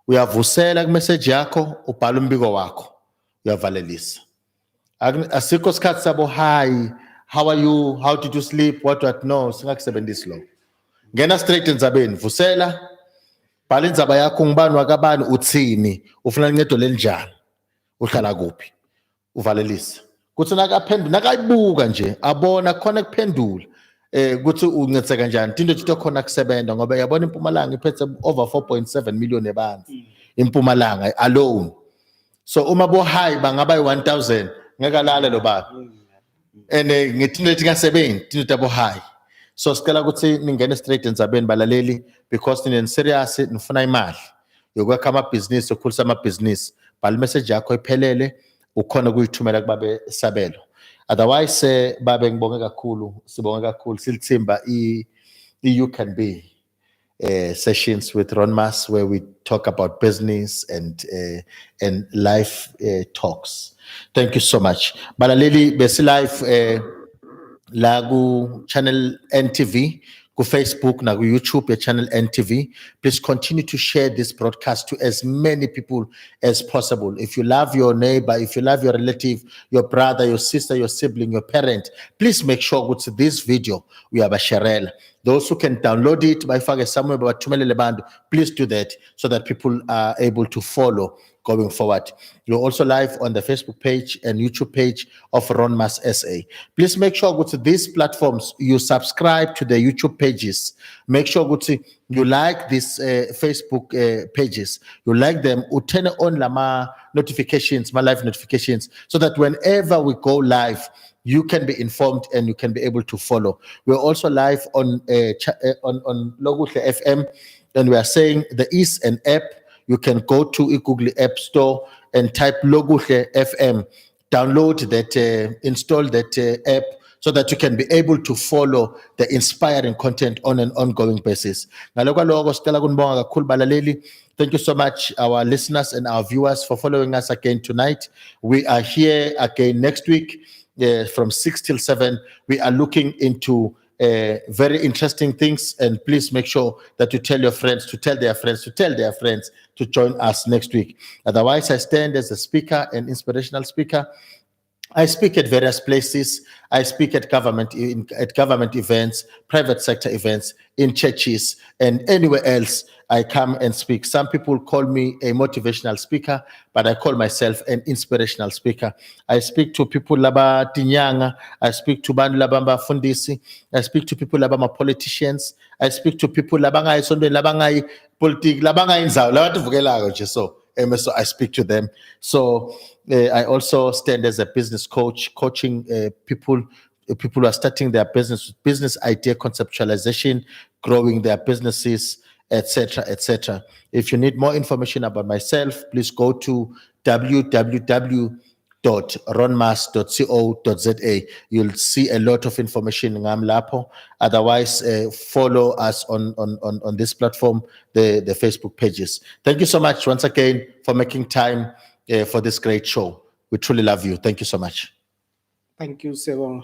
Uyavusela ku message yakho ubhala umbiko wakho. Uyavalelisa. Asikho isikhathi sabo hi, how are you, how did you sleep, what no, singakusebenzisi lo. Ngena straight endzabeni, vusela, bhala indzaba yakho ngibani wakabani uthini, ufuna uncedo lenjani, uhlala kuphi, uvalelisa. Kuthi nakaphendula nakayibuka nje abona khona kuphendula kuthi uncedise kanjani into ethi khona kusebenza ngoba yabona iMpumalanga iphethe over 4.7 million ebantu iMpumalanga alone. So uma bo high bangaba yi-1000 ngeke alale lo baba and ngithi lethi ngasebenzi into abo high. So sicela ukuthi ningene straight endzabeni balaleli, because nini serious nifuna imali yokwakha amabhizinisi, ukukhulisa amabhizinisi. Bhala message yakho iphelele ukhona kuyithumela kubabe Sabelo. Otherwise babe ngibonge kakhulu, sibonge kakhulu silithimba you can be sessions with Ronmas where we talk about business and life talks. Thank you so much. Balaleli besi live la ku channel NTV Facebook, na YouTube, your channel NTV. Please continue to share this broadcast to as many people as possible. If you love your neighbor, if you love your relative, your brother, your sister, your sibling, your parent, please make sure with this video we have a share. Those who can download it by far somewhere about please do that so that people are able to follow going forward. You're also live on the Facebook page and YouTube page of Ronmas SA. Please make sure go to these platforms, you subscribe to the YouTube pages. Make sure go to you like these Facebook pages. You like them, you turn on my notifications, my live notifications, so that whenever we go live, you can be informed and you can be able to follow. We're also live on Loguhle FM, and we are saying there is an app. You can go to a Google App Store and type Loguhle FM. Download that, install that app so that you can be able to follow the inspiring content on an ongoing basis. Thank you so much, our listeners and our viewers, for following us again tonight. We are here again next week. From 6 till 7, we are looking into very interesting things, and please make sure that you tell your friends to tell their friends to tell their friends to join us next week. Otherwise, I stand as a speaker, an inspirational speaker. I speak at various places. I speak at government events, private sector events, in churches, and anywhere else. I come and speak. Some people call me a motivational speaker, but I call myself an inspirational speaker. I speak to people laba tinyanga. I speak to bantu labamba fundisi. I speak to people laba politicians. I speak to people labangai sonde labangai politik labangai inzawo labantu vukelayo nje so. So I speak to them. So I also stand as a business coach, coaching people who are starting their business idea conceptualization, growing their businesses, etc., etc. If you need more information about myself, please go to www.ronmas.co.za. You'll see a lot of information in Lapo. Otherwise, follow us on this platform, the Facebook pages. Thank you so much once again for making time for this great show. We truly love you. Thank you so much. Thank you, Sebonga.